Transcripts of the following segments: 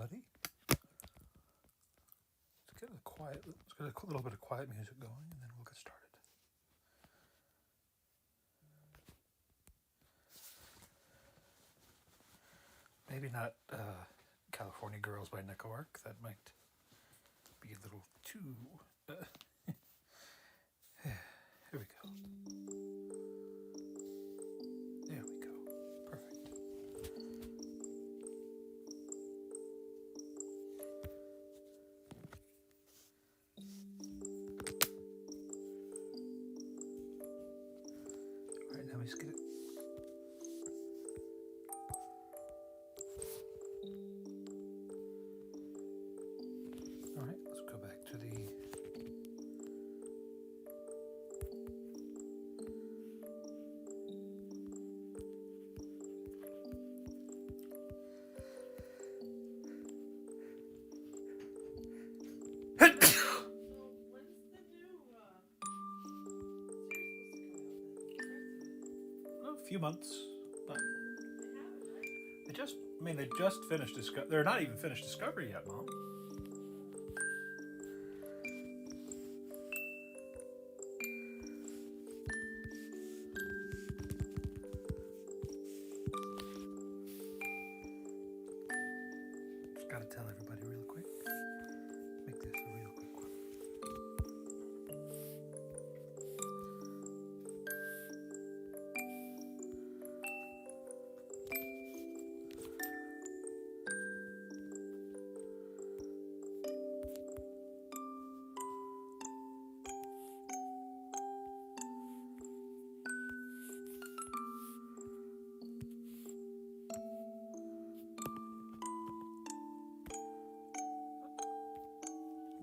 everybody. Let's get a little bit of quiet music going, and then we'll get started. Maybe not California Girls by Neckwork. That might be a little too... Here we go. There we go. Perfect. All right, now we just get it. All right, let's go back to the... A few months, but they just finished Discovery. They're not even finished Discovery yet, Mom. Just gotta tell everybody real quick. Make this a real quick one.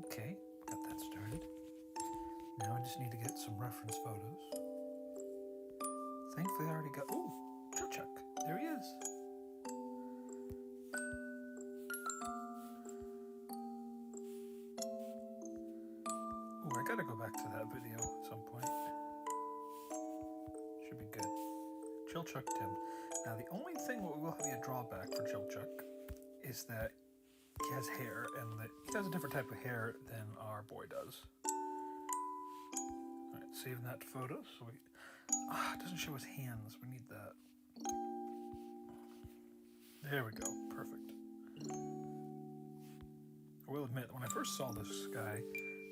Okay, got that started. Now I just need to get some reference photos. Thankfully I already got... Ooh, Shadechuck. There he is. Ooh, I gotta go back to that video at some point. Should be good. Shadechuck Tim. Now the only thing that will be a drawback for Shadechuck is that he has hair, and that he has a different type of hair than our boy does. Alright, saving that photo. So it doesn't show his hands. We need that. There we go. Perfect. I will admit, when I first saw this guy,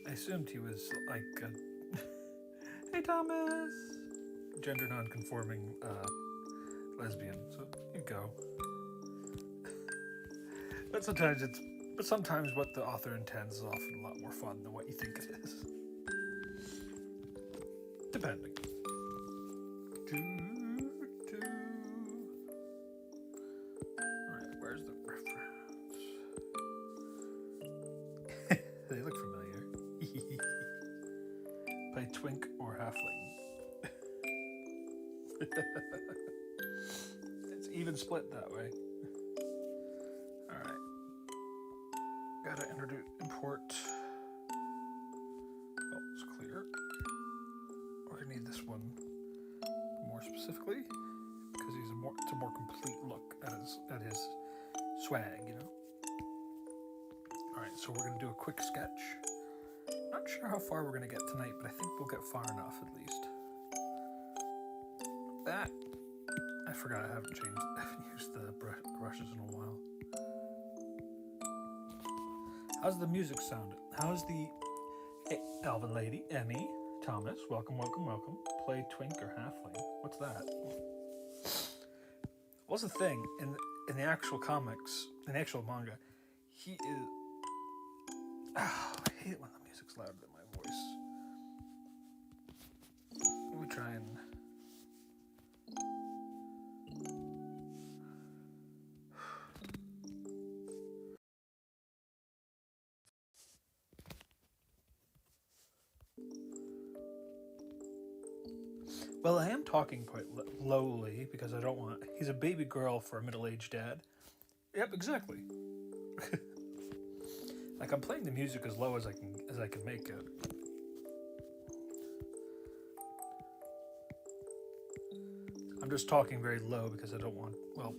I assumed he was like a... Hey, Thomas! Gender non-conforming lesbian. So, here you go. But sometimes what the author intends is often a lot more fun than what you think it is. Depending. Alright, where's the reference? They look familiar. Play twink or halfling. It's even split that way. Alright. Gotta import. Oh, it's clear. We're gonna need this one more specifically because it's a more complete look at his swag, you know. All right, so we're gonna do a quick sketch. Not sure how far we're gonna get tonight, but I think we'll get far enough at least. That I forgot I haven't used the brushes in a while. How's the music sound? How's the Alvin lady, Emmy, Thomas? Welcome, welcome, welcome. Play twink or halfling. What's that? What's the thing in the actual comics, in the actual manga? He is. Oh, I hate it when the music's louder than my voice. Let me try and. Well, I am talking quite lowly because I don't want... He's a baby girl for a middle-aged dad. Yep, exactly. Like, I'm playing the music as low as I can make it. I'm just talking very low because I don't want, well,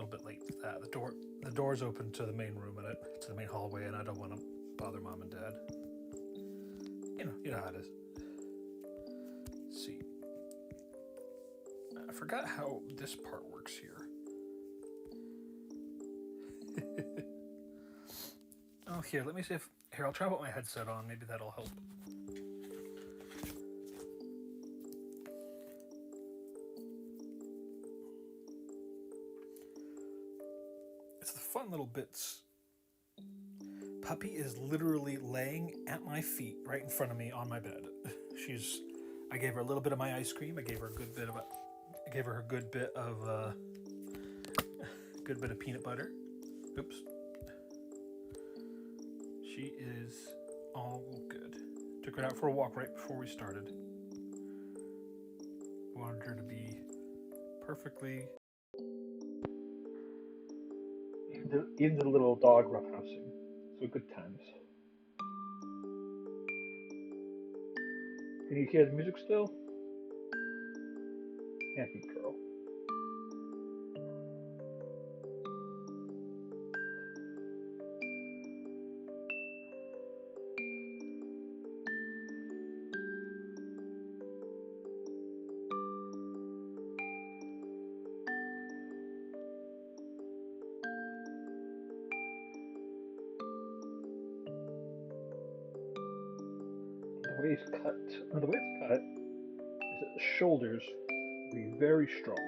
little bit late for that. The door's open to the main room and to the main hallway, and I don't want to bother mom and dad. You know how it is. Let's see. I forgot how this part works here. Oh, here, let me see if... Here, I'll try to put my headset on. Maybe that'll help. It's the fun little bits. Puppy is literally laying at my feet right in front of me on my bed. I gave her a little bit of my ice cream. I gave her a good bit of peanut butter. Oops. She is all good. Took her out for a walk right before we started. Wanted her to be perfectly... Even the little dog roughhousing. So good times. Can you hear the music still? Happy girl. The way it's cut is that the shoulders will be very strong.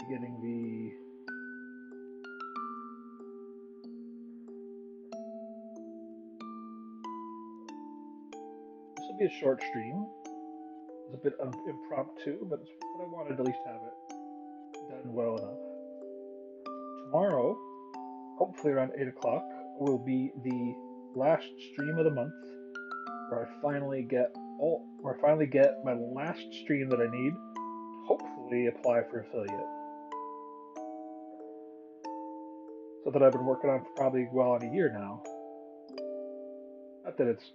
Getting the... This will be a short stream. It's a bit impromptu, but I wanted to at least have it done well enough. Tomorrow, hopefully around 8 o'clock, will be the last stream of the month, where I finally get my last stream that I need to hopefully apply for affiliate. So that I've been working on for probably well on a year now. Not that it's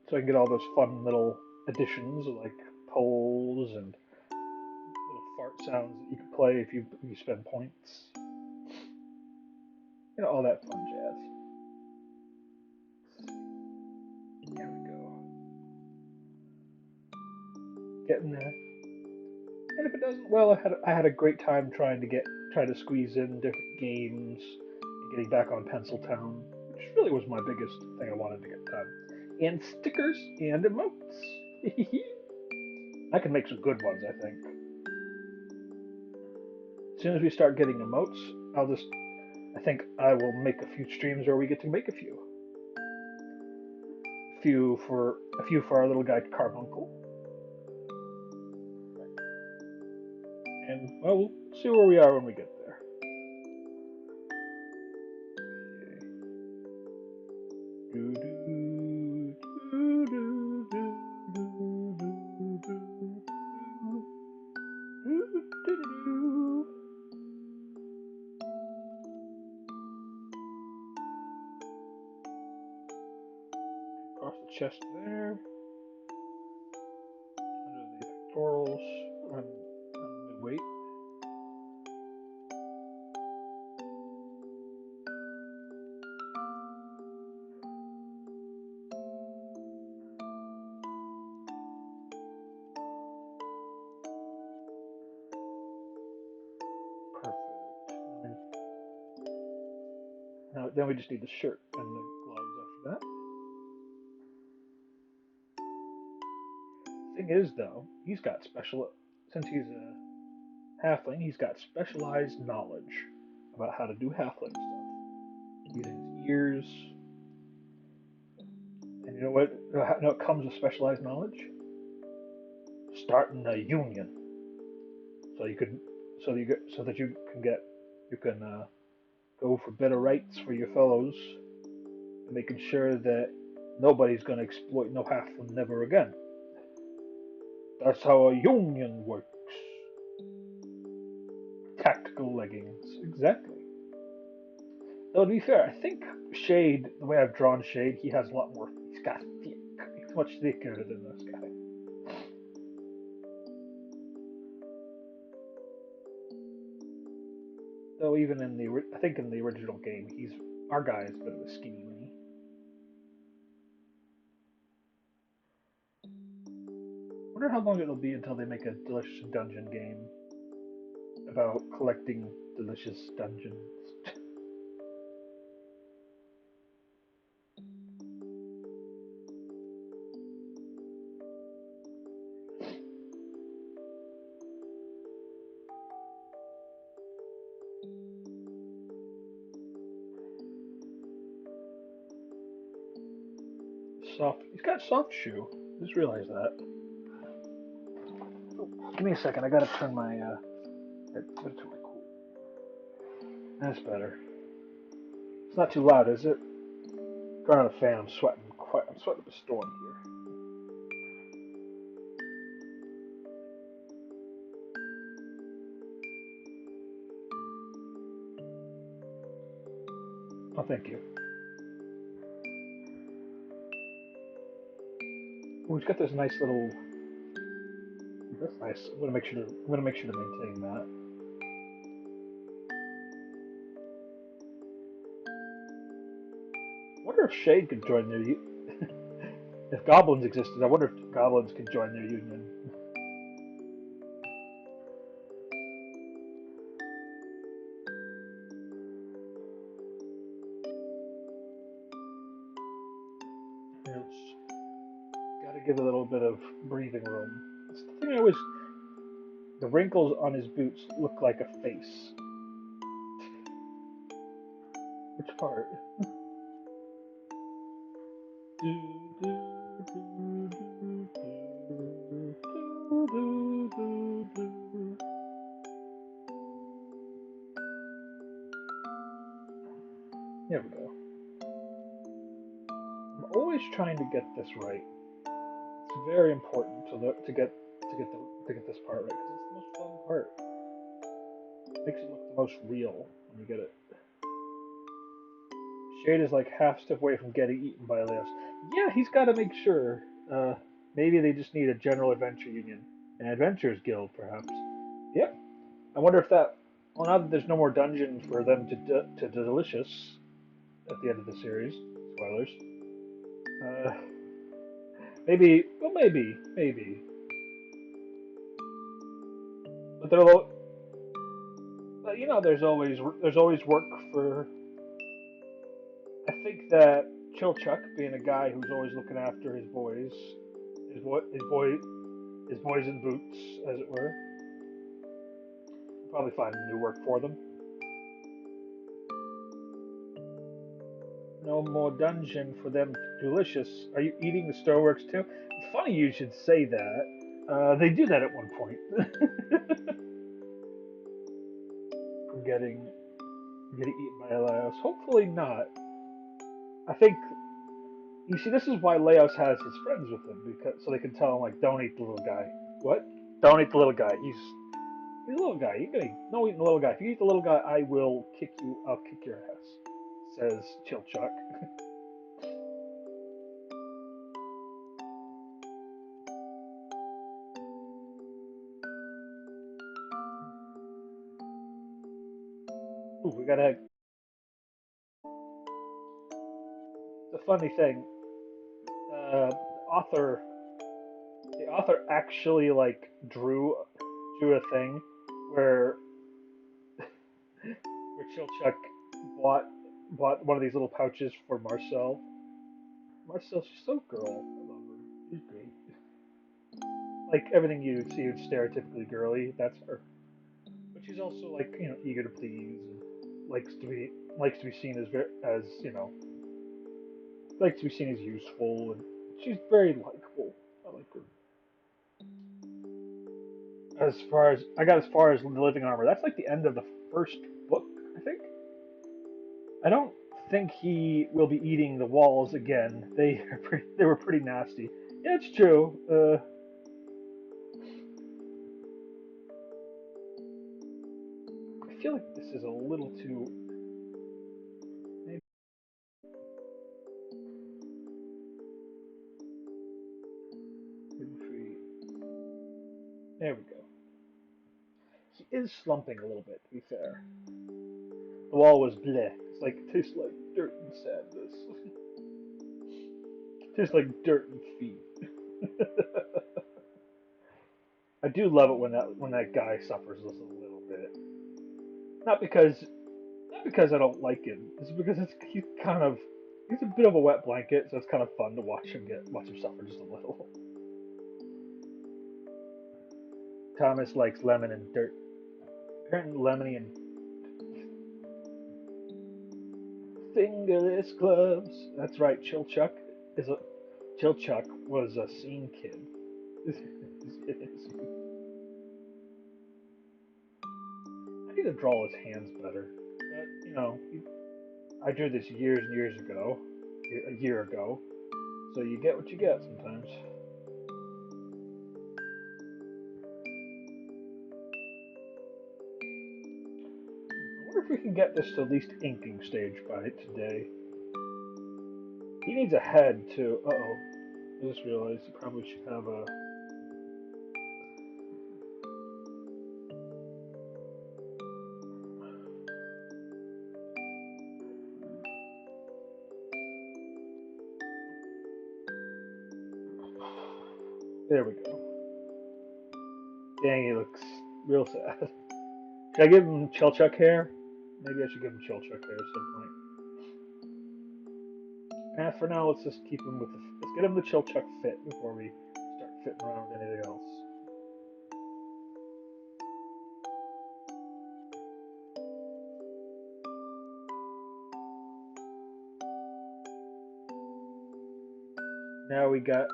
so I can get all those fun little additions like polls and little fart sounds that you can play if you spend points. You know, all that fun jazz. There we go. Getting there. And if it doesn't, well, I had a great time trying to squeeze in different games and getting back on Penciltown, which really was my biggest thing I wanted to get done. And stickers and emotes. I can make some good ones, I think. As soon as we start getting emotes, I think I will make a few streams where we get to make a few. A few for our little guy Carbuncle. And, well, we'll see where we are when we get there. Across the chest there. Under the pectorals, on mid-weight. Now, then we just need the shirt and the gloves after that. Thing is, though, since he's a halfling, he's got specialized knowledge about how to do halfling stuff. Using his ears. And you know what? It comes with specialized knowledge? Starting a union. So that you can go for better rights for your fellows, and making sure that nobody's going to exploit no halfling never again. That's how a union works. Tactical leggings, exactly. Though to be fair, I think Shade, the way I've drawn Shade, he has a lot more. He's got thick It's much thicker than this guy. Though even in the, I think in the original game, our guy is a bit of a skinny weenie. Wonder how long it'll be until they make a delicious dungeon game about collecting delicious dungeons. Soft. He's got soft shoe. Just realized that. Oh, give me a second. I gotta turn my. Turn my cool. That's better. It's not too loud, is it? Turn on a fan. I'm sweating. I'm sweating up a storm here. Oh, thank you. Oh, he's got this nice little. That's nice. I'm gonna make sure to. I'm gonna make sure to maintain that. I wonder if Shade could join their. If goblins existed, I wonder if goblins could join their union. It's gotta give a little bit of breathing room. That's the thing I always. The wrinkles on his boots look like a face. Which part? There we go. I'm always trying to get this right. It's very important to get this part right because it's the most fun part. It makes it look the most real when you get it. Shade is like half step away from getting eaten by Leos. Yeah, he's got to make sure. Maybe they just need a general adventure union, an adventurers guild, perhaps. Yep. I wonder if that. Well, now that there's no more dungeon for them to delicious at the end of the series. Spoilers. Uh, maybe. Well, maybe. But there's always work for. I think that Chilchuck, being a guy who's always looking after his boys, his boys in boots, as it were, probably find new work for them. No more dungeon for them. Delicious. Are you eating the stoneworks too? It's funny you should say that. They do that at one point. From getting eaten by Laos. Hopefully not. I think you see this is why Laos has his friends with him because so they can tell him like don't eat the little guy. What? Don't eat the little guy. He's a little guy. You're gonna no eating the little guy. If you eat the little guy, I will kick you. I'll kick your ass. Says Chilchuck. Ooh, we gotta. The funny thing, uh, author, the author actually like drew a thing where Chilchuck bought bought one of these little pouches for Marcel. Marcel, she's so girl. I love her. She's great. Like everything you see is stereotypically girly. That's her. But she's also like eager to please and likes to be seen as likes to be seen as useful and she's very likable. I like her. I got as far as the living armor. That's like the end of the first book, I think. I don't think he will be eating the walls again. They were pretty nasty. Yeah, it's true. I feel like this is a little too. Maybe, There we go. He is slumping a little bit, to be fair. The wall was bleh. It's like, it tastes like dirt and sadness. It tastes like dirt and feet. I do love it when that guy suffers just a little bit. Not because not because I don't like him. It's because he's a bit of a wet blanket, so it's kind of fun to watch him suffer just a little. Thomas likes lemon and dirt. Apparently, lemony and fingerless gloves. That's right. Chillchuck was a scene kid. I need to draw his hands better. But I drew this years and years ago, a year ago. So you get what you get sometimes. I wonder if we can get this to at least inking stage by today. He needs a head too. Uh oh. I just realized he probably should have a. There we go. Dang, he looks real sad. Should I give him Chelchuck hair? Maybe I should give him Chelchuck hair at some point. For now, let's just keep him with the. Let's get him the Chelchuck fit before we start fitting around with anything else. Now we got.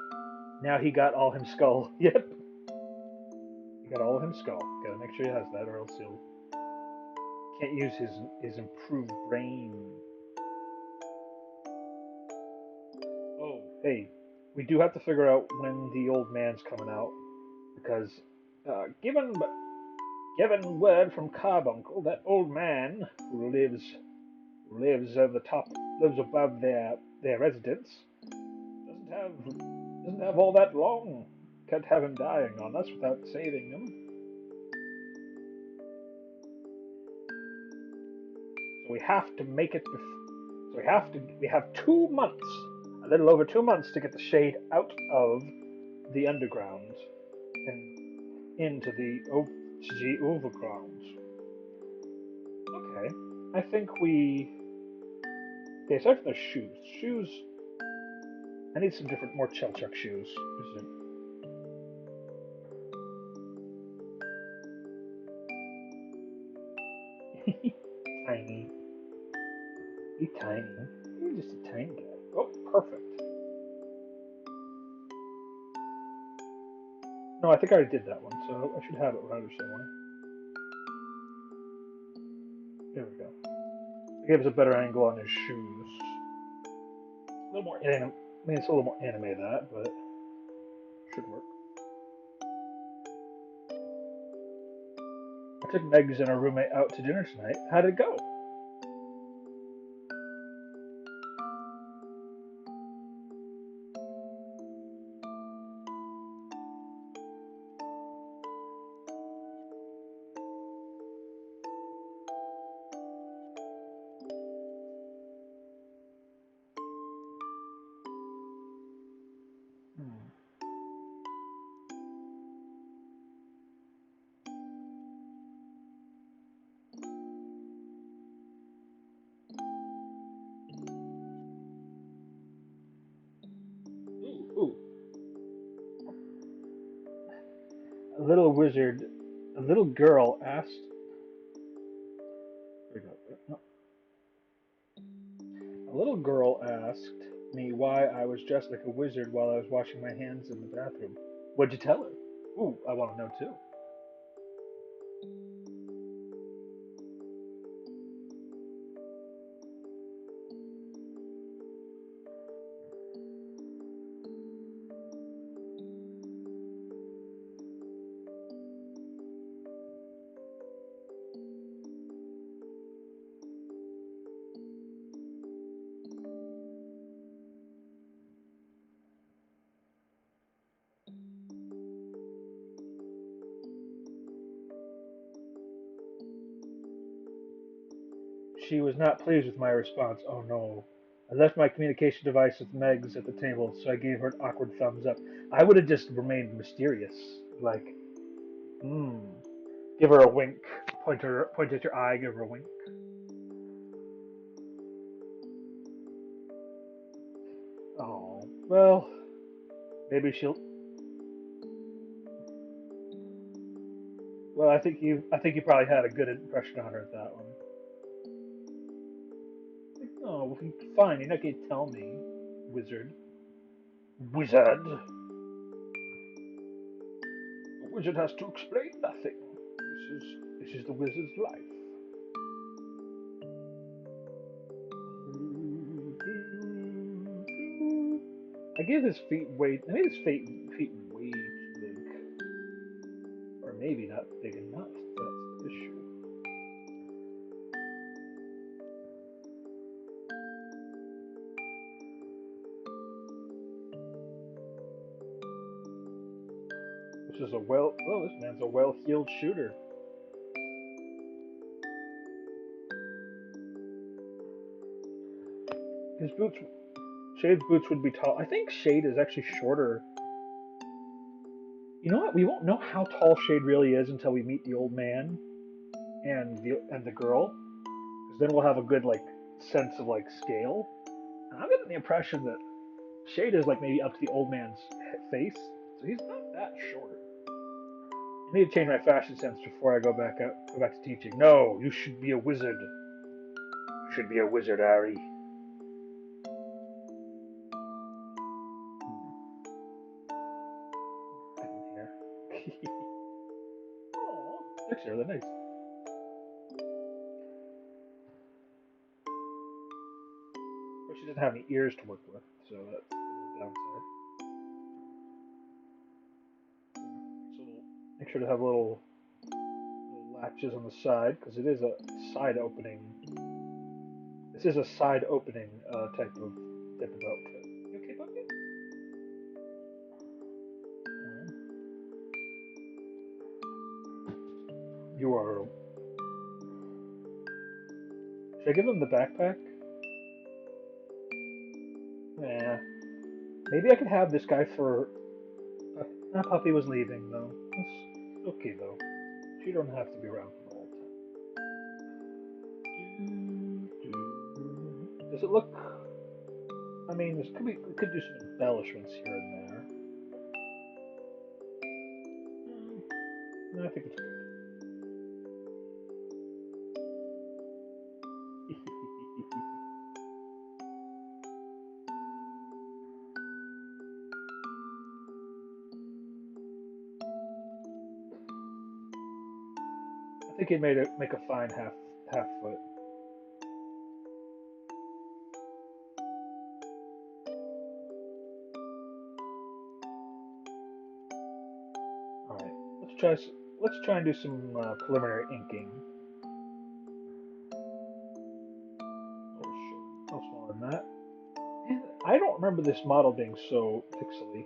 Now he got all him skull. Yep, he got all of him skull. Gotta make sure he has that, or else he'll can't use his improved brain. Oh, hey, we do have to figure out when the old man's coming out because given word from Carbuncle that old man who lives over the top lives above their residence doesn't have doesn't have all that long. Can't have him dying on us without saving him. So we have to make it. So we have 2 months, a little over 2 months to get the shade out of the underground and into the overground. Okay, I think we. Okay, aside from the shoes. I need some different, more Chelchuck shoes. Tiny, be tiny. You're just a tiny guy. Oh, perfect. No, I think I already did that one, so I should have it around here somewhere. There we go. It gives a better angle on his shoes. A little more anim. I mean, it's a little more anime that, but should work. I took Megs and her roommate out to dinner tonight. How'd it go? Hmm. Ooh, ooh. A little wizard, a little girl asked. There we go. No. A little girl asked me why I was dressed like a wizard while I was washing my hands in the bathroom. What'd you tell her? Ooh, I want to know too. She was not pleased with my response. Oh no. I left my communication device with Meg's at the table, so I gave her an awkward thumbs up. I would have just remained mysterious. Like, hmm. Give her a wink. Point at your eye, give her a wink. Oh, well, maybe she'll. Well, I think you probably had a good impression on her at that one. Like, oh, fine. You're not gonna tell me, wizard. Wizard. The wizard has to explain nothing. This is the wizard's life. I give his feet weight. I made his feet way too big, or maybe not big enough. That's the issue. This is a well. Oh, this man's a well-heeled shooter. His boots, Shade's boots would be tall. I think Shade is actually shorter. You know what? We won't know how tall Shade really is until we meet the old man and the girl, because then we'll have a good like sense of like scale. And I'm getting the impression that Shade is like maybe up to the old man's face, so he's not that short. I need to change my fashion sense before I go back to teaching. No, you should be a wizard. You should be a wizard, Harry. Here. Oh, actually, really nice. But she doesn't have any ears to work with, so that's a downside. So make sure to have little latches on the side because it is a side opening. This is a side opening type of outfit. You okay, puppy? You are. Should I give him the backpack? Yeah. Maybe I could have this guy for. Puppy was leaving though. It's okay though. She don't have to be around for the whole time. Does it look? I mean, we could do some embellishments here and there. No, I think it's good. I think he made it make a fine half foot. All right, let's try and do some preliminary inking. Oh sure, no smaller than that. And I don't remember this model being so pixely.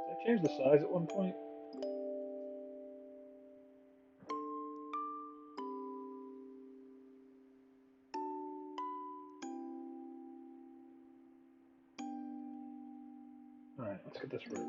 Did I change the size at one point? All right, let's get this right.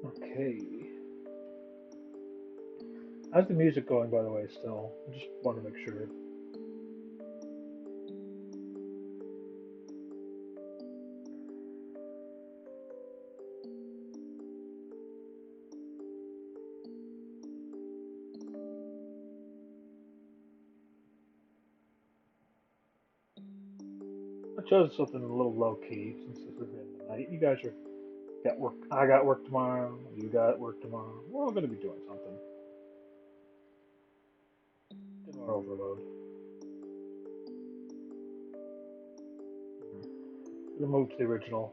Okay. How's the music going, by the way? Still, I just want to make sure. I chose something a little low key since this is in the night. You guys are got work. I got work tomorrow. You got work tomorrow. We're all going to be doing something. Didn't want to overload. Remove the original.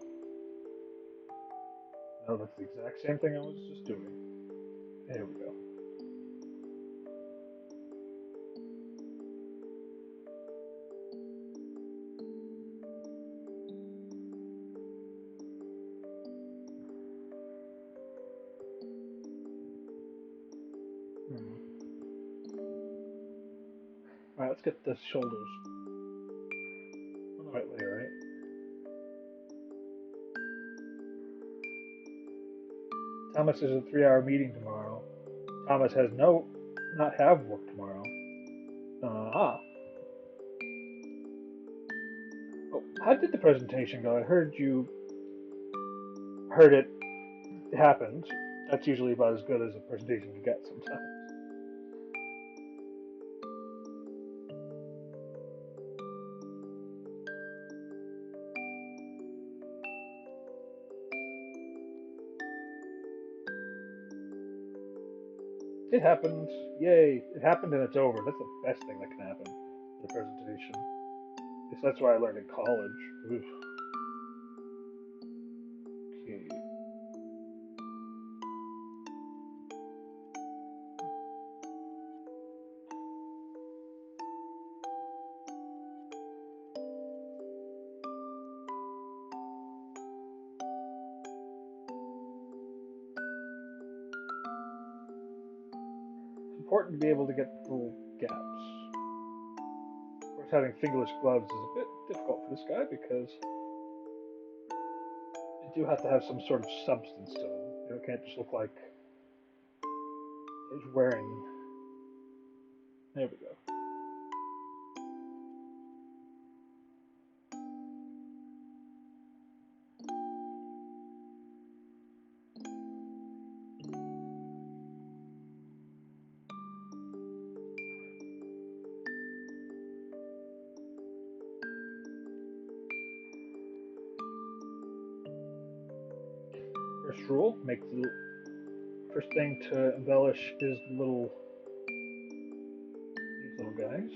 No, that's the exact same thing I was just doing. There we go. Alright, let's get the shoulders on the right layer, right? Thomas has a 3-hour meeting tomorrow. Thomas has not have work tomorrow. Ah. Oh, how did the presentation go? I heard it happened. That's usually about as good as a presentation can get sometimes. It happened. Yay. It happened and it's over. That's the best thing that can happen in a presentation. At least that's what I learned in college. Oof. Okay. It's important to be able to get little gaps. Of course, having fingerless gloves is a bit difficult for this guy because you do have to have some sort of substance to them. It can't just look like he's wearing. There we go. First rule: make the first thing to embellish is these little guys.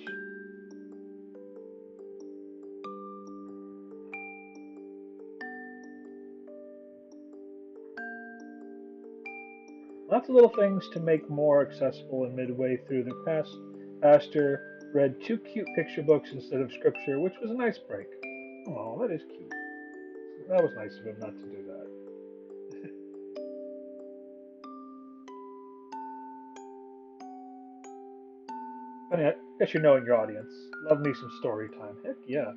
Lots of little things to make more accessible, and midway through the pastor read 2 cute picture books instead of scripture, which was a nice break. Oh, that is cute. That was nice of him not to do that. Funny, I guess you're knowing your audience. Love me some story time. Heck yeah.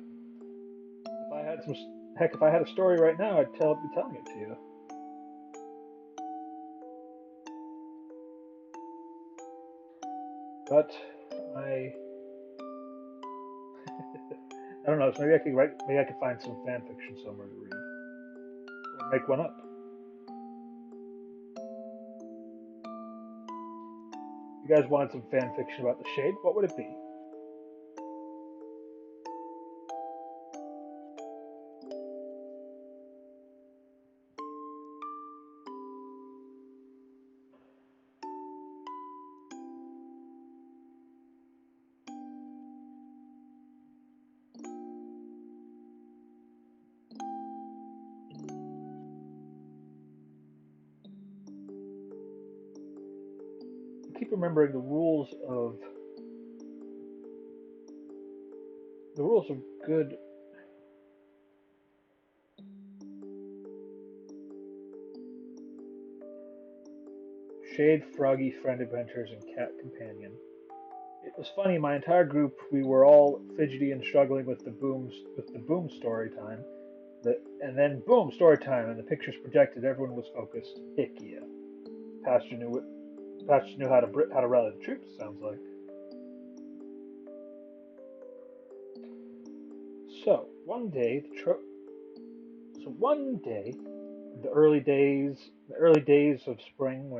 If I had some, heck, if I had a story right now, I'd be telling it to you. But I I don't know. So maybe I could write. Maybe I could find some fan fiction somewhere to read, or make one up. If you guys wanted some fan fiction about the Shade, what would it be? Keep remembering the rules of good. Shade, Froggy, Friend Adventures, and Cat Companion. It was funny. My entire group, we were all fidgety and struggling with the boom story time. And then boom, story time, and the pictures projected. Everyone was focused. Heck yeah! Pastor knew it. Pastor knew how to rally the troops. Sounds like. So one day, the early days of spring,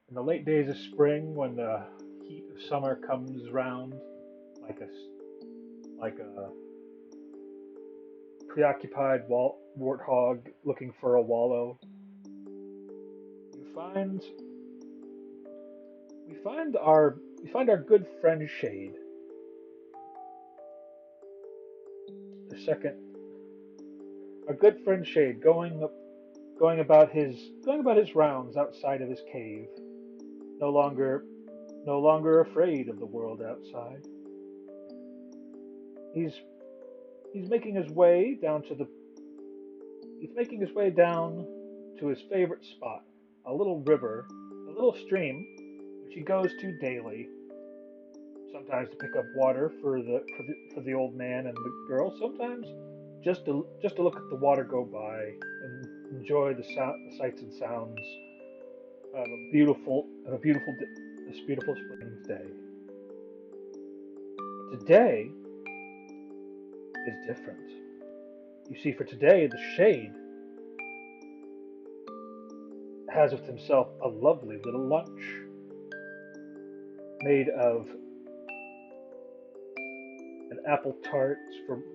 in the late days of spring, when the heat of summer comes round, like a preoccupied warthog looking for a wallow, you find we find our good friend Shade. The second our good friend Shade going about his rounds outside of his cave, no longer no longer afraid of the world outside. He's he's making his way down to the he's making his way down to his favorite spot, a little river, a little stream, which he goes to daily. Sometimes to pick up water for the old man and the girl. Sometimes just to look at the water go by and enjoy the sights and sounds of a beautiful this beautiful spring day. But today is different. You see, for today the shade has with himself a lovely little lunch made of an apple tart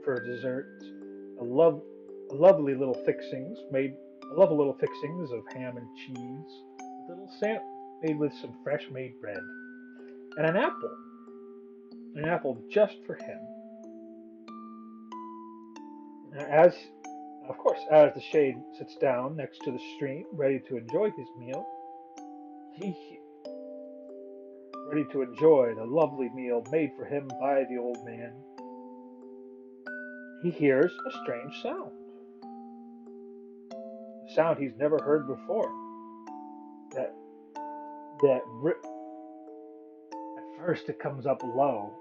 for dessert, a love a lovely little fixings made a lovely little fixings of ham and cheese, a little sandwich made with some fresh made bread, and an apple just for him. As of course, as the shade sits down next to the stream, ready to enjoy his meal, he ready to enjoy the lovely meal made for him by the old man, he hears a strange sound, a sound he's never heard before. That that at first it comes up low,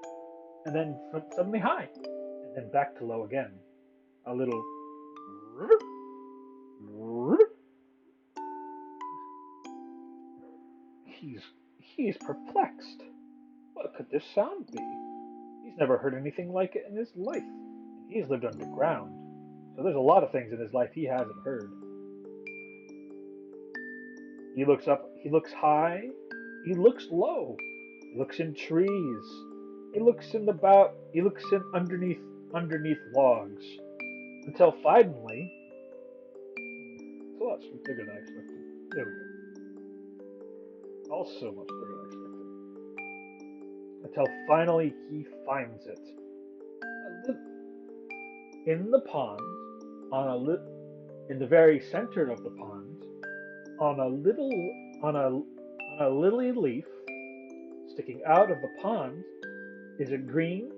and then suddenly high, and then back to low again. A little. He's he's perplexed. What could this sound be? He's never heard anything like it in his life. He's lived underground, so there's a lot of things in his life he hasn't heard. He looks up, he looks high, he looks low, he looks in trees, he looks in underneath logs, until finally, it's a lot bigger than I expected. There we go. Also much bigger than I expected. Until finally he finds it. In the pond, on a in the very center of the pond, on a little on a lily leaf sticking out of the pond is a green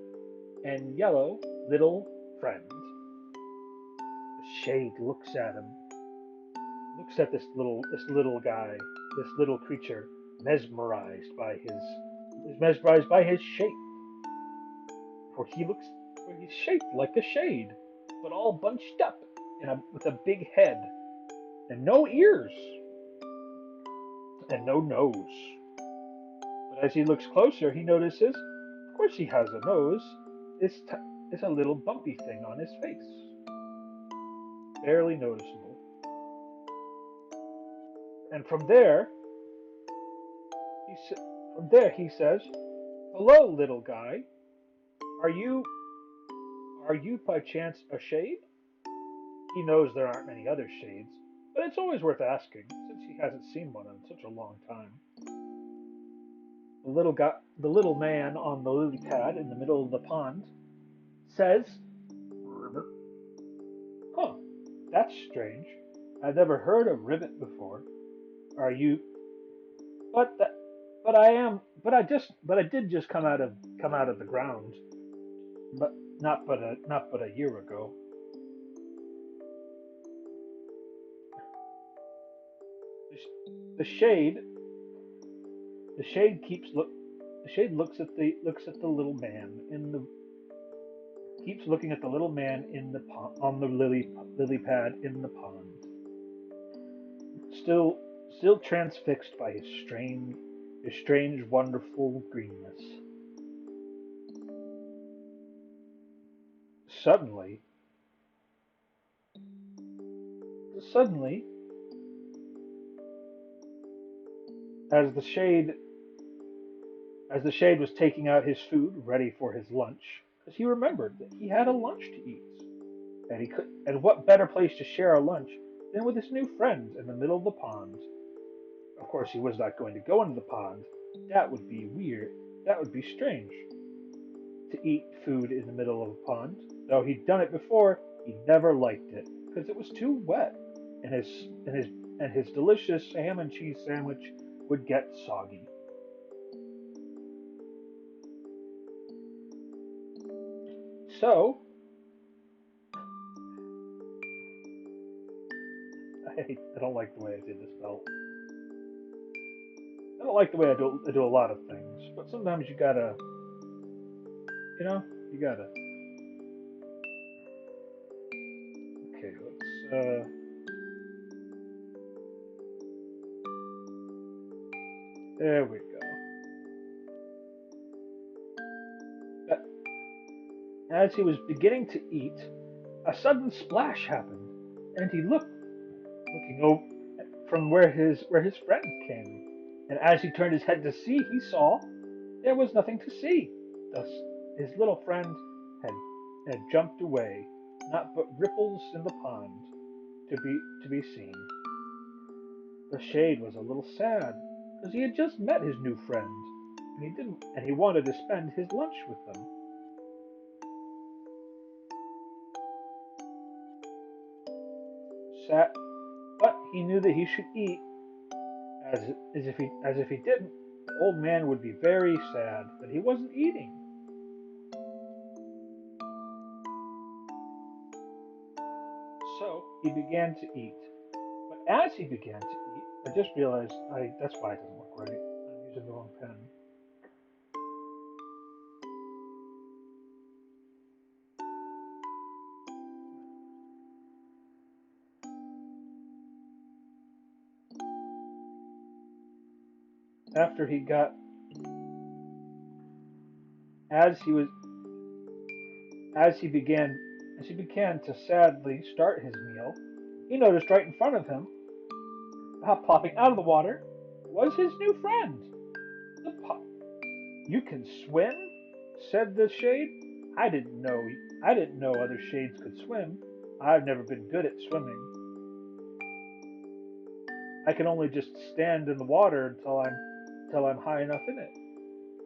and yellow little friend. The shade looks at this little guy, this little creature, mesmerized by his is mesmerized by his shape, for he's shaped like a shade, but all bunched up with a big head and no ears and no nose. But as he looks closer, he notices, of course, he has a nose. It's a little bumpy thing on his face, barely noticeable. And he from there he says, "Hello, little guy. Are you are you by chance a shade?" He knows there aren't many other shades, but it's always worth asking since he hasn't seen one in such a long time. The little man on the lily pad in the middle of the pond says, "Huh, that's strange. I've never heard of ribbit before. Are you? But that, but I am. But I did just come out of the ground. But not but a year ago." The shade the shade keeps look the shade looks at the little man in the keeps looking at the little man in the pond on the lily pad in the pond, still still transfixed by his strange wonderful greenness. Suddenly, suddenly, as the shade as the shade was taking out his food ready for his lunch, because he remembered that he had a lunch to eat, and what better place to share a lunch than with his new friend in the middle of the pond. Of course, he was not going to go into the pond. That would be weird. That would be strange to eat food in the middle of a pond. Though he'd done it before, he never liked it. because it was too wet, and his delicious ham and cheese sandwich would get soggy. So I don't like the way I did this belt. I don't like the way I do a lot of things, but sometimes you know, you gotta. Okay, there we go. But as he was beginning to eat, a sudden splash happened, and he looking over from where his friend came. And as he turned his head to see, he saw there was nothing to see. Thus, his little friend had had jumped away, not but ripples in the pond to be seen. The shade was a little sad, because he had just met his new friend, and he wanted to spend his lunch with them. Sad, but he knew that he should eat, as if he didn't, the old man would be very sad that he wasn't eating. So he began to eat. But as he began to eat, I just realized that's why it doesn't look right. I'm using the wrong pen. After he got as he was as he began to sadly start his meal, he noticed right in front of him, popping out of the water, was his new friend. The po- "You can swim?" said the shade. I didn't know other shades could swim. I've never been good at swimming. I can only just stand in the water until I'm high enough in it.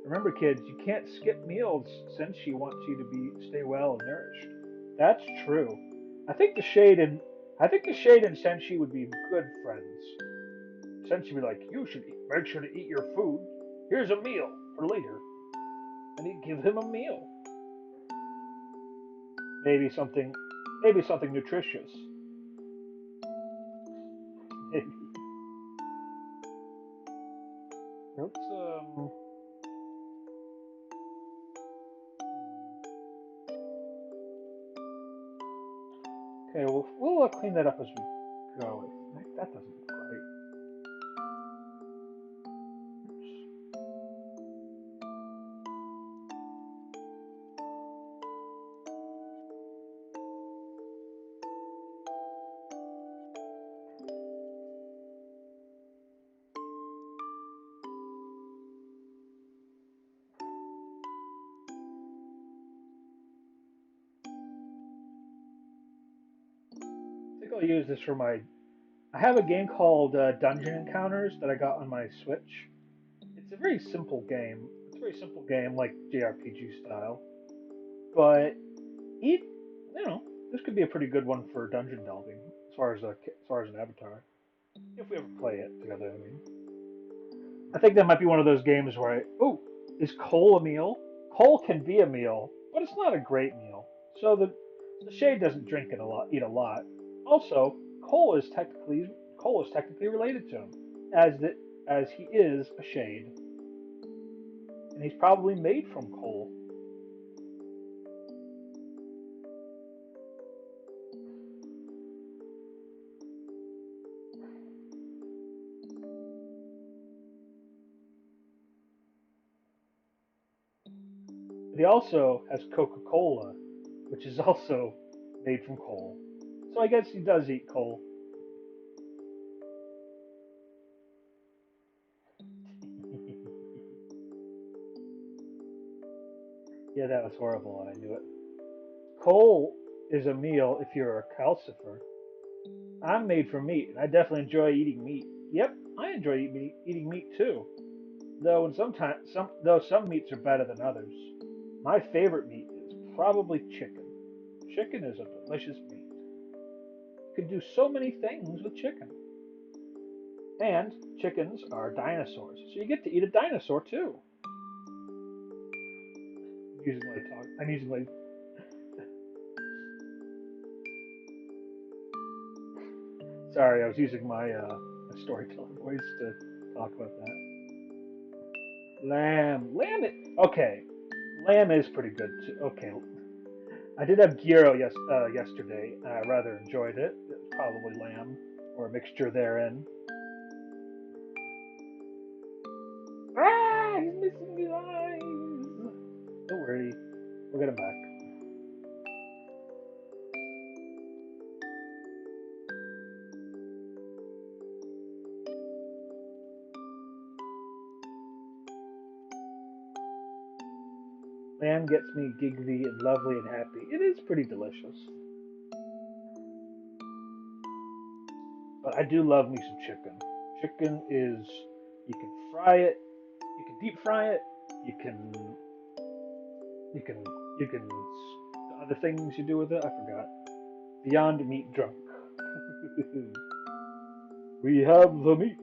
Remember, kids, you can't skip meals since she wants you to stay well and nourished. That's true. I think the shade and I think the shade and Senshi would be good friends. Senshi would be like, you should make sure to eat your food. Here's a meal for later, and he'd give him a meal. Maybe something, maybe something nutritious. Maybe. Let's Okay, we'll clean that up as we go. That doesn't look right. I think I'll use this for my. I have a game called Dungeon Encounters that I got on my Switch. It's a very simple game. It's a very simple game, like JRPG style. But it, you know, this could be a pretty good one for dungeon delving, as far as an avatar. If we ever play it together, I mean. I think that might be one of those games where is coal a meal? Coal can be a meal, but it's not a great meal. So the shade doesn't drink it a lot, eat a lot. Also, coal is technically related to him, as he is a shade, and he's probably made from coal. But he also has Coca-Cola, which is also made from coal. So I guess he does eat coal. Yeah, that was horrible. I knew it. Coal is a meal if you're a calcifer. I'm made from meat, and I definitely enjoy eating meat. Yep, I enjoy eating meat too. Though some meats are better than others. My favorite meat is probably chicken. Chicken is a delicious meat. You can do so many things with chicken. And chickens are dinosaurs, so you get to eat a dinosaur too. Using my talk, I'm using my. Sorry, I was using my storyteller voice to talk about that. Lamb. Okay, lamb is pretty good too. Okay, I did have gyro yesterday. And I rather enjoyed it. It was probably lamb or a mixture therein. Ah, he's missing his eyes. Don't worry, we'll get him back. Lamb gets me giggly and lovely and happy. It is pretty delicious. But I do love me some chicken. Chicken is, you can fry it, you can deep fry it, you can, you can, the other things you do with it, I forgot. Beyond meat drunk. We have the meats.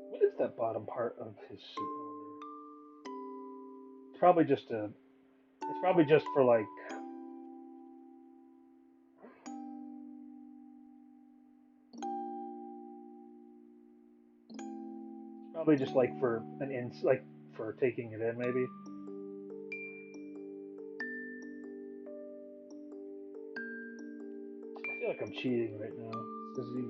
What is that bottom part of his suit? It's probably just a, it's probably just for like, probably just like for an ins, like for taking it in maybe. I feel like I'm cheating right now. Does he,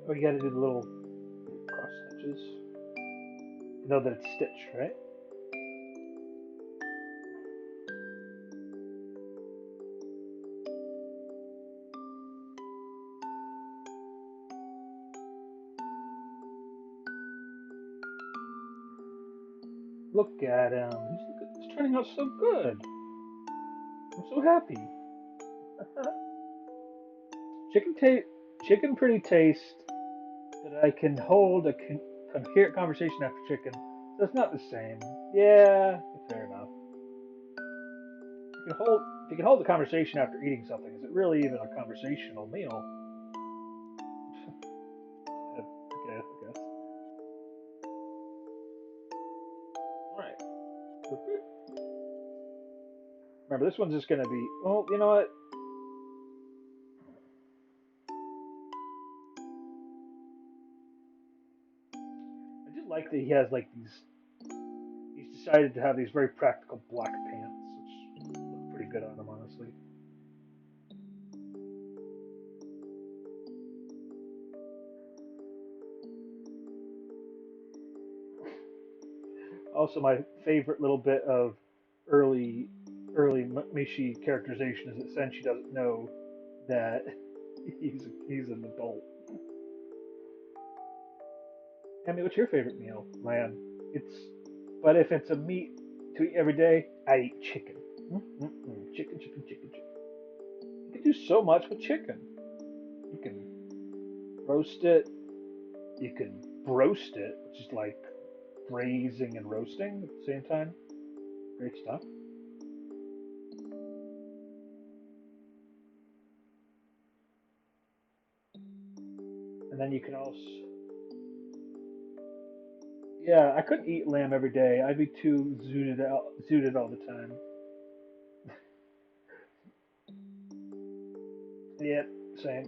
oh, you gotta do the little cross stitches. You know that it's stitched, right? Look at him. He's turning out so good. I'm so happy. chicken taste, chicken pretty taste that I can hold a coherent conversation after chicken. So it's not the same. Yeah, fair enough. If you can hold the conversation after eating something, is it really even a conversational meal? Okay, I guess. All right. Remember, this one's just gonna be. Well, you know what? I do like that he has like these. He's decided to have these very practical black pants, which look pretty good on him, honestly. Also, my favorite little bit of early early Mishi characterization is that Senshi doesn't know that he's an adult. I mean, what's your favorite meal, man? It's but if it's a meat to eat every day, I eat chicken. Mm-mm-mm. Chicken. You can do so much with chicken. You can roast it. You can broast it, which is like braising and roasting at the same time. Great stuff. And then you can also, yeah, I couldn't eat lamb every day. I'd be too zooted all the time. Yeah, same.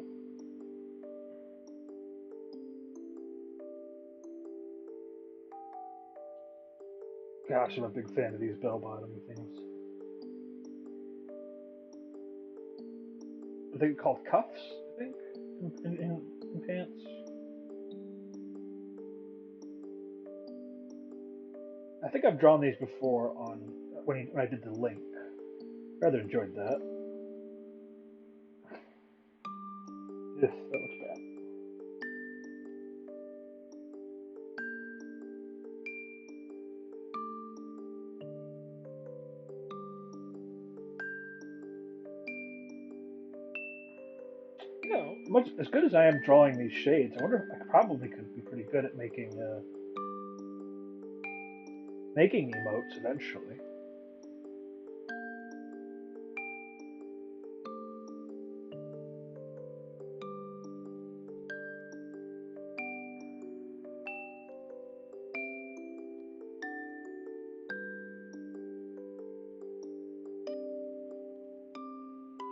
Gosh, I'm a big fan of these bell bottom things. I think called cuffs. I think in pants. I think I've drawn these before on when I did the link. Rather enjoyed that. Ugh, that looks bad. You know, much as good as I am drawing these shades, I wonder if I probably could be pretty good at making emotes eventually.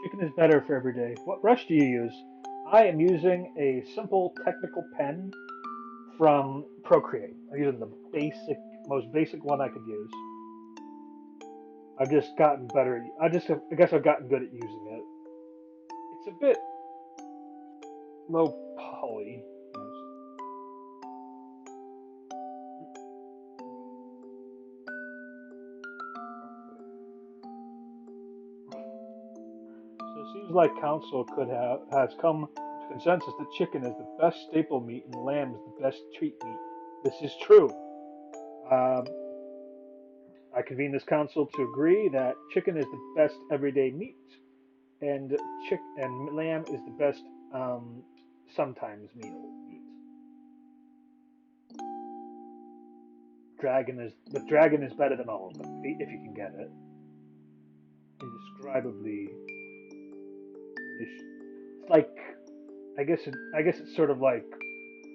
Chicken is better for every day. What brush do you use? I am using a simple technical pen from Procreate. I'm using the most basic one I could use. I've just gotten better. I guess I've gotten good at using it. It's a bit low poly. So it seems like council could have has come to consensus that chicken is the best staple meat and lamb is the best treat meat. This is true. Um, I convene this council to agree that chicken is the best everyday meat, and lamb is the best sometimes meat. Dragon is better than all of them if you can get it. Indescribably delicious. It's like I guess it's sort of like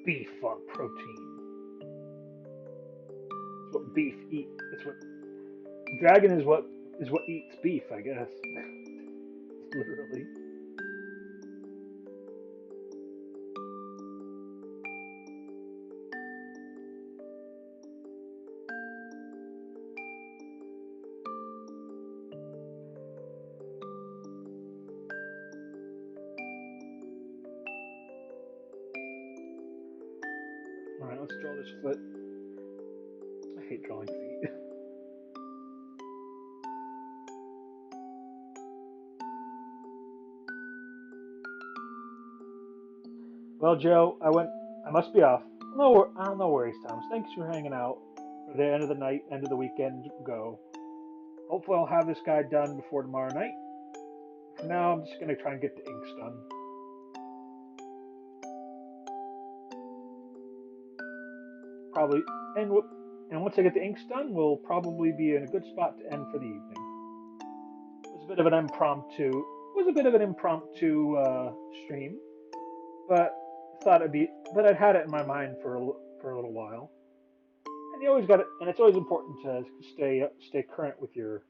beef on protein. It's what beef eat. It's what dragon is what eats beef. I guess literally. All right, let's draw this foot. I hate drawing feet. Well, Joe, I must be off. No worries, Thomas. Thanks for hanging out for the end of the night, end of the weekend. Go. Hopefully, I'll have this guy done before tomorrow night. For now, I'm just gonna try and get the inks done. Probably, and and once I get the inks done, we'll probably be in a good spot to end for the evening. It was a bit of an impromptu. It was a bit of an impromptu stream, but thought it'd be. But I'd had it in my mind for a little while, and you always got it. And it's always important to stay current with your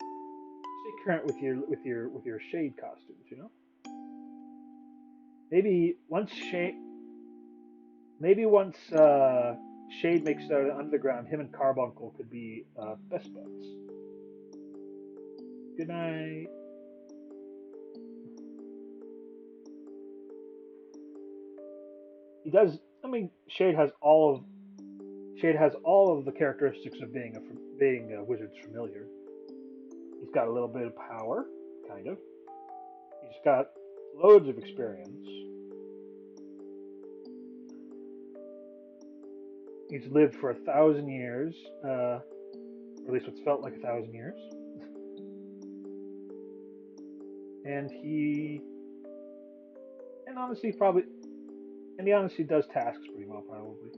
with your shade costumes. You know, maybe once shade maybe once Shade makes it out of the underground, him and Carbuncle could be best buds. Good night. He does. I mean, Shade has all of the characteristics of being a wizard's familiar. He's got a little bit of power, kind of. He's got loads of experience. He's lived for 1,000 years, or at least what's felt like 1,000 years. And and honestly, probably, and he honestly does tasks pretty well, probably.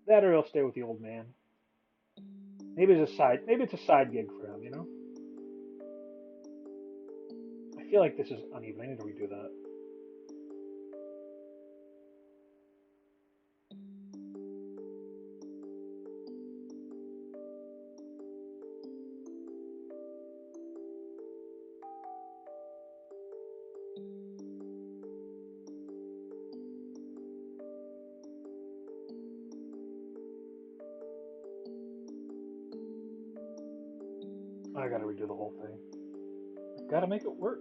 That or he'll stay with the old man. Maybe it's a side gig for him, you know? I feel like this is uneven. I need to redo that. I gotta redo the whole thing. Gotta make it work.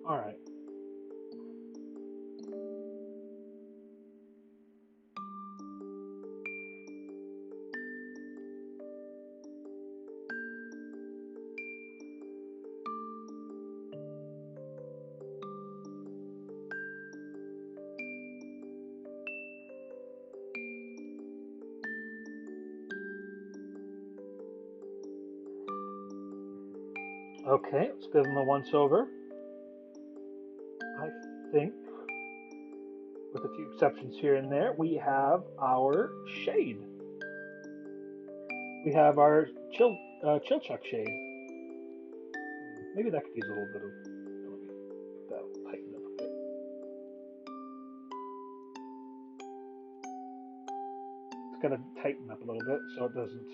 Alright. Okay, let's give them a once over. I think, with a few exceptions here and there, we have our shade. We have our Shadechuck shade. Maybe that could use a little bit of. That'll tighten up a bit. It's gonna tighten up a little bit so it doesn't.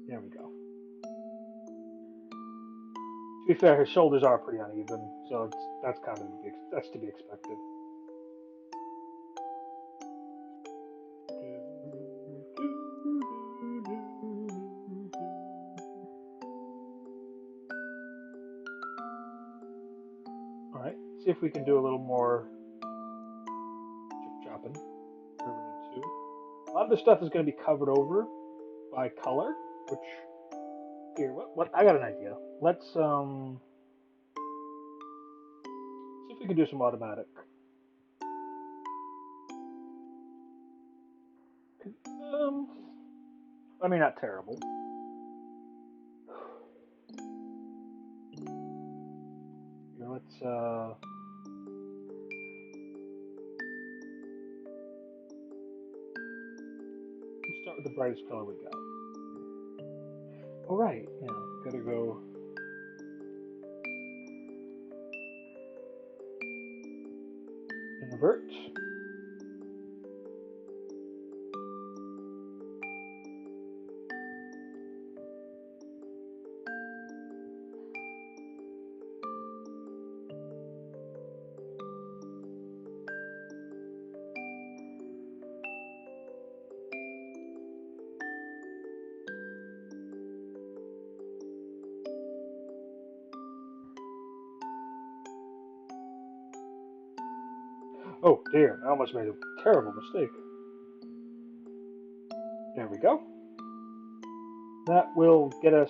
There we go. To be fair, his shoulders are pretty uneven, so that's kind of that's to be expected. All right, see if we can do a little more chip chopping where we need to. A lot of this stuff is going to be covered over by color, which here, what I got an idea. Let's see if we can do some automatic. Um, I mean, not terrible. Here, let's start with the brightest color we got. All right, yeah, gotta go. Invert. Oh dear, I almost made a terrible mistake. There we go. That will get us.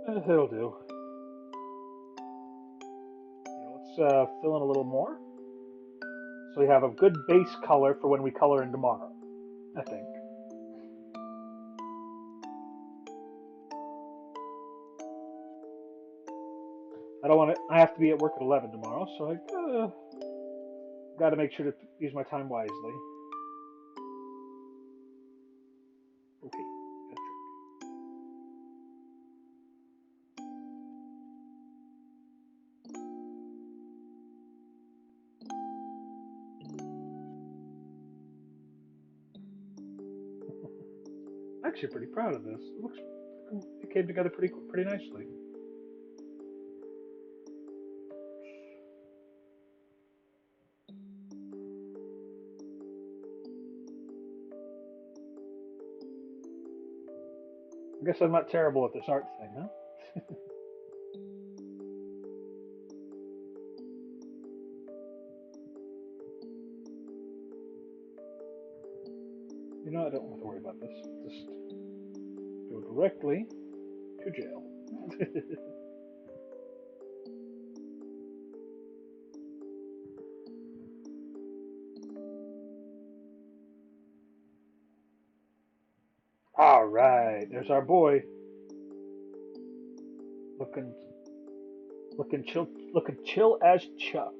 It'll do. Let's fill in a little more. So we have a good base color for when we color in tomorrow, I think. I don't want to. I have to be at work at 11 tomorrow, so I got to make sure to use my time wisely. Okay, good trick. I'm actually pretty proud of this. It came together pretty nicely. I guess I'm not terrible at this art thing, huh? You know, I don't have to worry about this. Just go directly to jail. All right, there's our boy, looking looking chill as Chuck.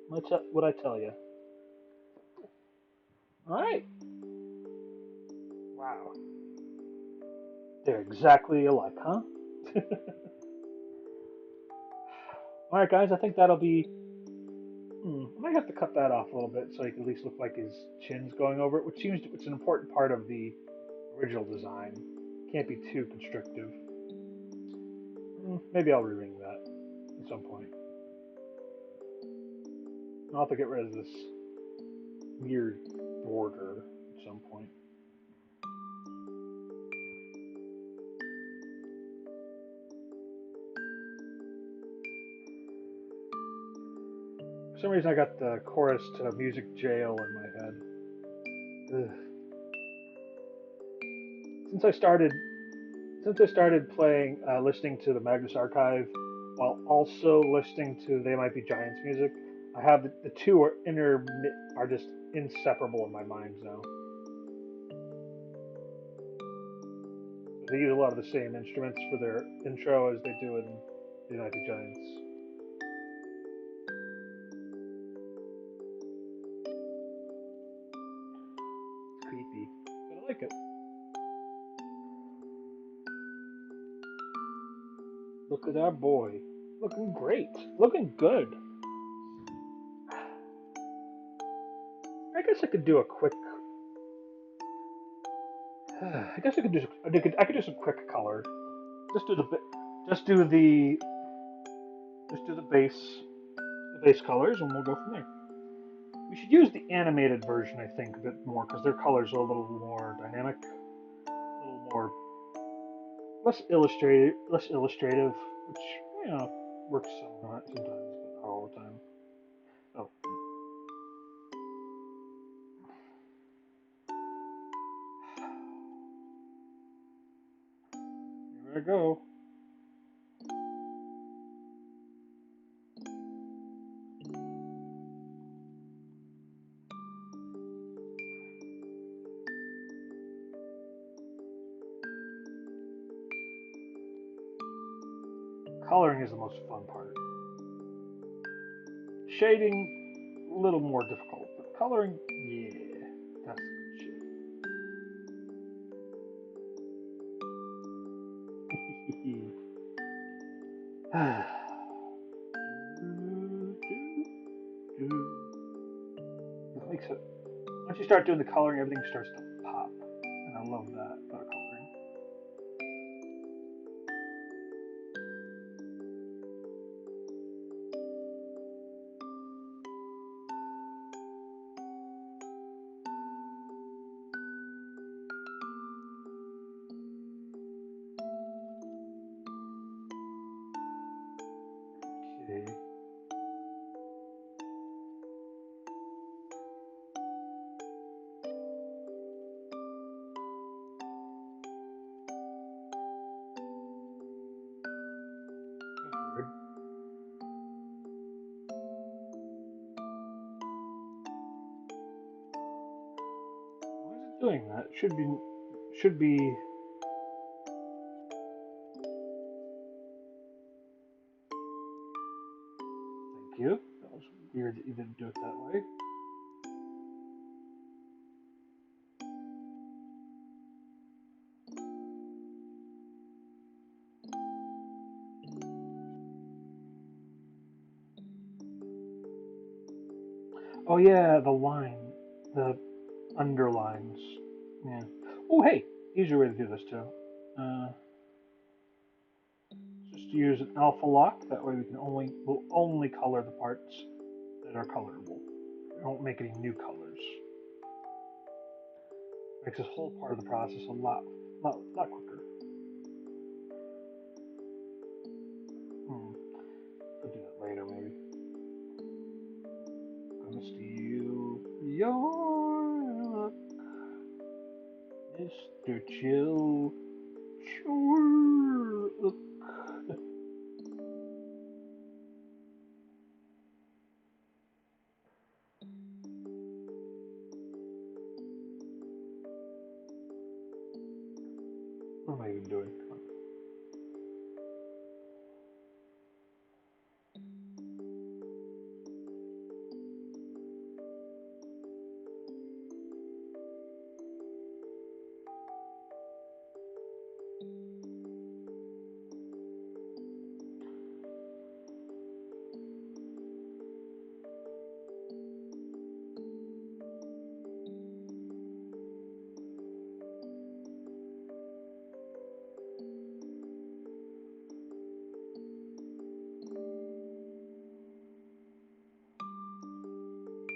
What I tell you. All right. Wow, they're exactly alike, huh? All right, guys. I think that'll be. I might have to cut that off a little bit so he can at least look like his chin's going over it, which seems it's an important part of the original design. Can't be too constrictive. Maybe I'll rering that at some point. I'll have to get rid of this weird border at some point. For some reason, I got the chorus to Music Jail in my head. Ugh. Since I started, since I started playing, listening to the Magnus Archive, while also listening to They Might Be Giants music, I have the two are just inseparable in my mind now. They use a lot of the same instruments for their intro as they do in the United Giants. It's creepy, but I like it. Look at our boy. Looking great. Looking good. I guess I could do a quick. I guess I could do. I could do some quick color. Just do the. Just do the. Just do the base colors, and we'll go from there. We should use the animated version, I think, a bit more because their colors are a little more dynamic, a little more less illustrative, which works sometimes, but not all the time. Oh, here I go. Coloring is the most fun part. Shading, a little more difficult, but coloring, yeah, that's the good shit. It makes it. Once you start doing the coloring, everything starts to pop, and I love that about coloring. Okay. That's weird. Why is it doing that? It should be. Thank you. That was weird that you didn't do it that way. Oh yeah, the underlines. Yeah. Oh hey, easier way to do this too. Uh, just use an alpha lock. That way we'll only color the parts that are colorable. We won't make any new colors. Makes this whole part of the process a lot quicker. Hmm. Could do that later maybe. Gonna steal your luck, Mr. Chill. Sure. Look. What am I even doing?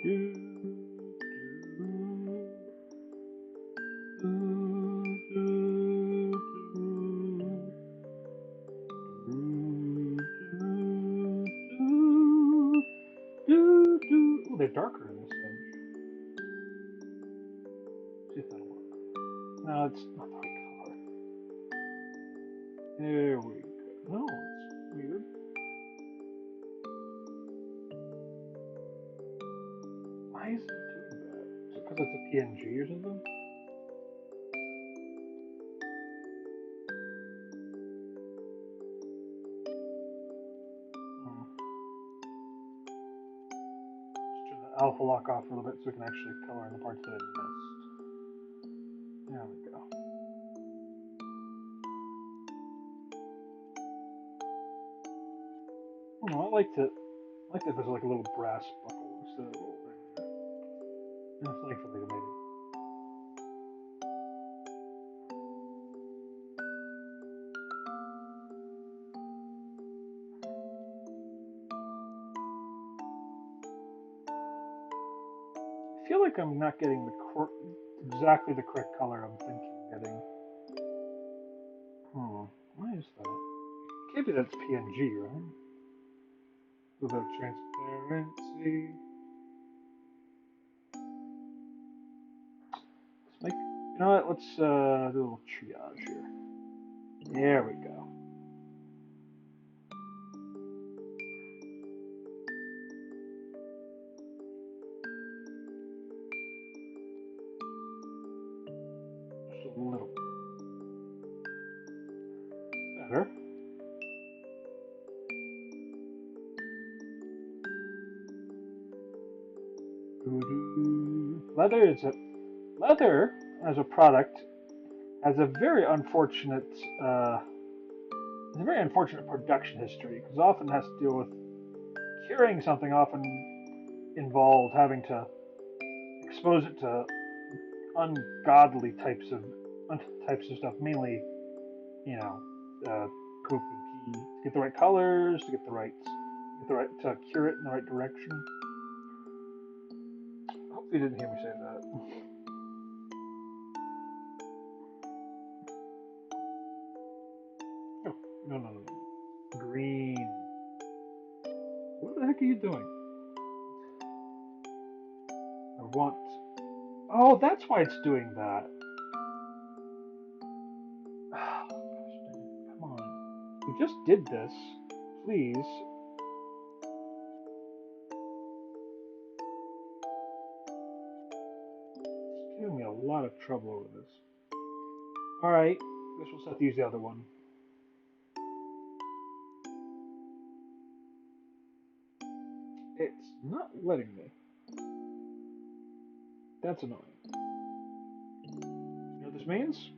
Do, do, do, do, do, do. Oh, they're darker in this image. See if that'll work. No, it's not the right color. There we go. No, it's weird. Why is it doing that? Is it because it's a PNG or something? alpha lock off a little bit so we can actually color in the parts that I missed. There we go. Oh, I like that there's like a little brass buckle instead of a little ring. Yeah, thankfully they made it. I feel like I'm not getting exactly the correct color I'm thinking I'm getting. Why is that? Maybe that's PNG, right? A little bit of transparency. Let's make. You know what? Let's do a little triage here. There we go. Just a little better. Leather as a product has a very unfortunate production history because often has to deal with curing something. Often involved having to expose it to ungodly types of stuff, mainly poop and pee to get the right colors, to to cure it in the right direction. I hope you didn't hear me say that. Oh, no. Green. What the heck are you doing? I want. Oh, that's why it's doing that. Oh, gosh dang it. Come on. We just did this. Please. It's giving me a lot of trouble over this. Alright. Guess we'll have to use the other one. It's not letting me. That's annoying. You know what this means?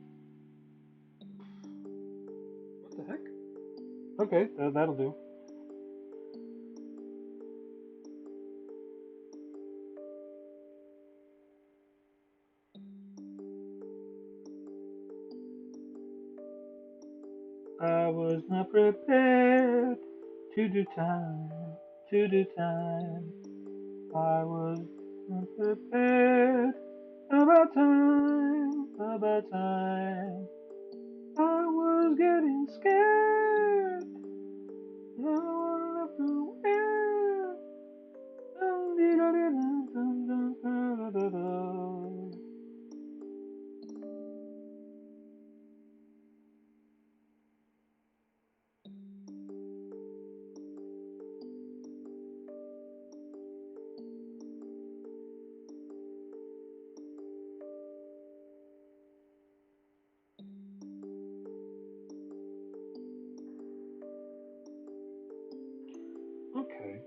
What the heck? Okay, that'll do. I was not prepared to do time, to do time. I was not prepared. About time, about time. I was getting scared. No one left to wear. Okay.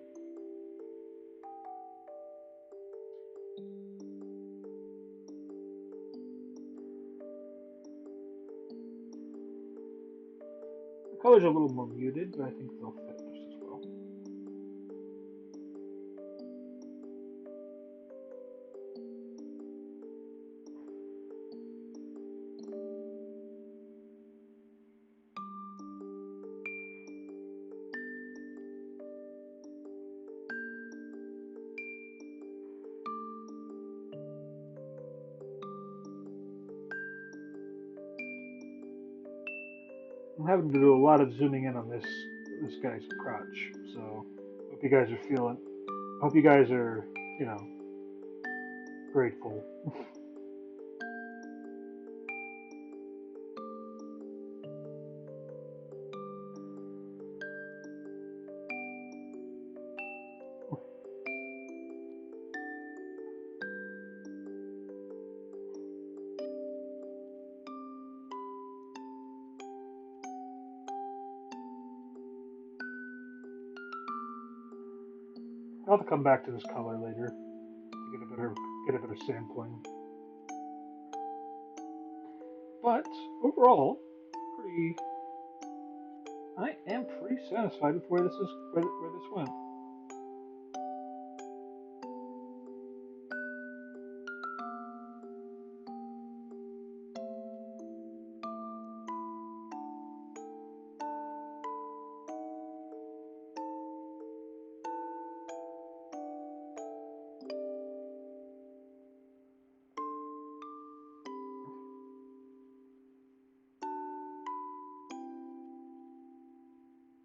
The colors are a little more muted, but I think they'll fit just as well. I'm having to do a lot of zooming in on this guy's crotch, so hope you guys are feeling. Hope you guys are, grateful. I'll have to come back to this color later. get a bit of sampling. But overall, pretty. I am pretty satisfied with where this went.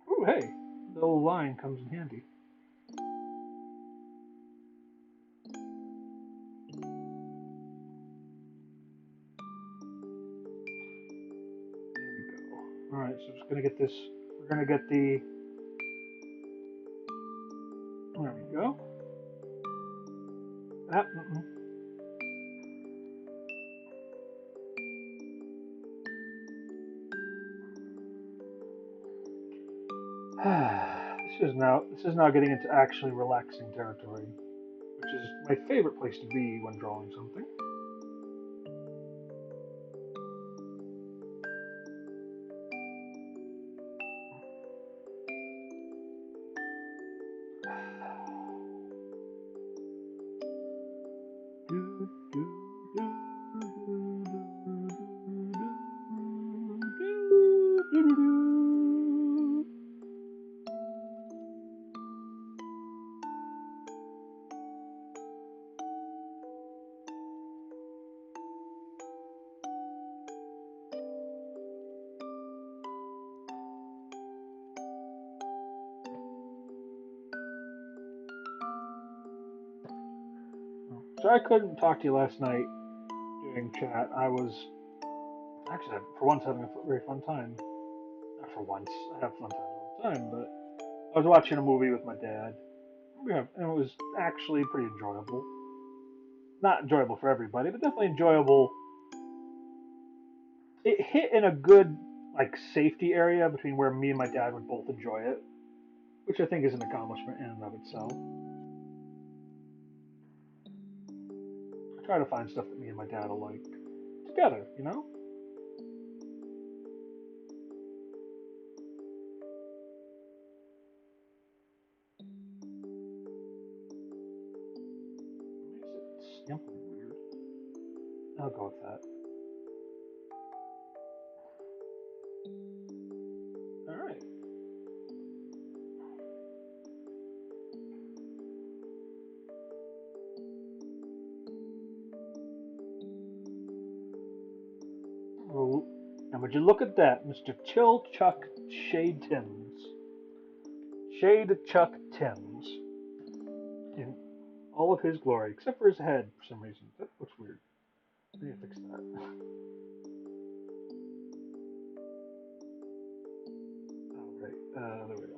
Ooh, hey, the little line comes in handy. There we go. All right, so just gonna get this. We're gonna get the. There we go. Ah, this is now getting into actually relaxing territory, which is my favorite place to be when drawing something. So I couldn't talk to you last night during chat. I was actually, for once, having a very fun time. Not for once, I have fun times all the time, but I was watching a movie with my dad. Yeah, and it was actually pretty enjoyable. Not enjoyable for everybody, but definitely enjoyable. It hit in a good like safety area between where me and my dad would both enjoy it, which I think is an accomplishment in and of itself. I try to find stuff that me and my dad will like together, you know? Makes it simply weird. I'll go with that. Alright. Well, and would you look at that, Mr. Chuck Shade Timms. Shadechuck Timms. In all of his glory, except for his head for some reason. That looks weird. I need to fix that. Alright, there we go.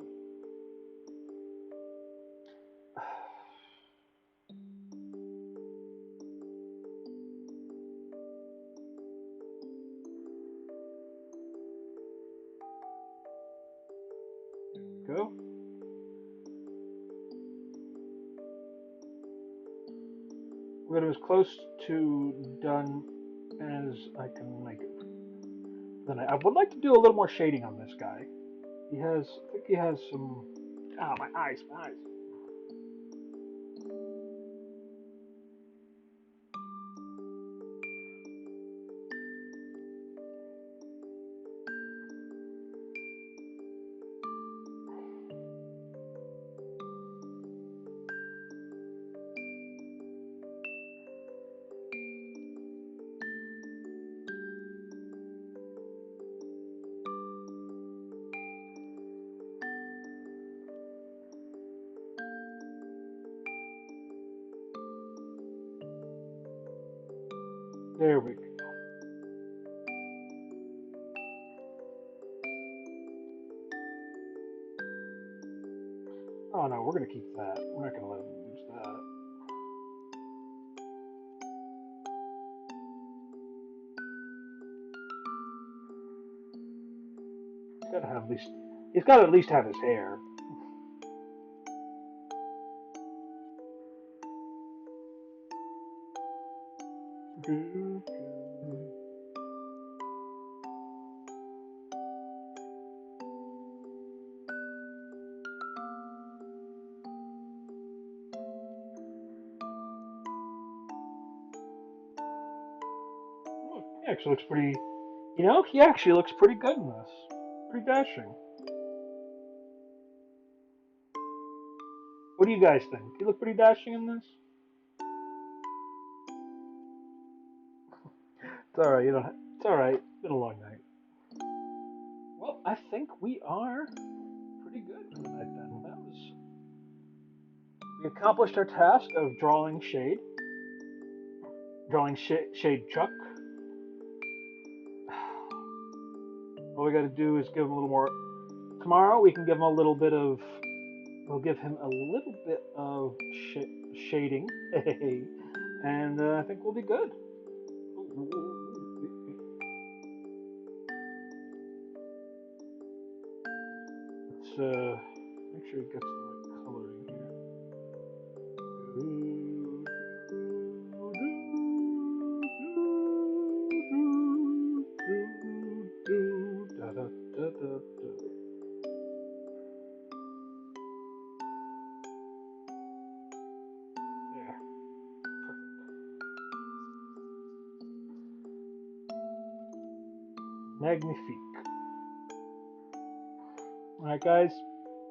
There we go. We're getting as close to done as I can make it. Then I would like to do a little more shading on this guy. I think he has some. Ah, my eyes. There we go. Oh no, we're gonna keep that. We're not gonna let him lose that. He's gotta have at least. He's gotta at least have his hair. do, Look, he actually looks pretty. He actually looks pretty good in this. Pretty dashing. What do you guys think? He look pretty dashing in this? It's all right. You don't. It's all right. It's been a long night. Well, I think we are pretty good for the night then. We accomplished our task of drawing Shadechuck. All we got to do is give him a little more. Tomorrow we can give him a little bit of. We'll give him a little bit of shading, and I think we'll be good. Let's make sure it gets the right coloring here. There, perfect. Magnifique. All right, guys.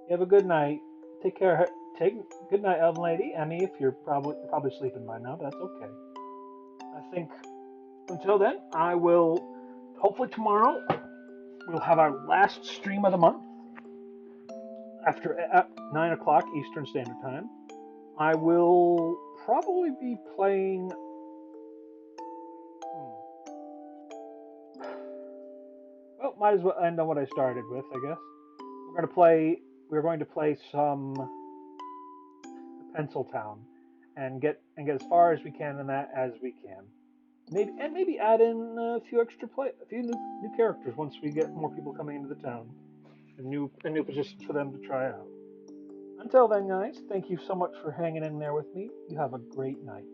You have a good night. Take care. Take good night, Elven Lady. Emmy, if you're probably sleeping by now, that's okay. I think until then, I will. Hopefully tomorrow we'll have our last stream of the month after 9 o'clock Eastern Standard Time. I will probably be playing. Well, might as well end on what I started with, I guess. We're going to play. We're going to play some Pencil Town, and get as far as we can in that as we can. Maybe add in a few new characters once we get more people coming into the town, and new positions for them to try out. Until then, guys, thank you so much for hanging in there with me. You have a great night.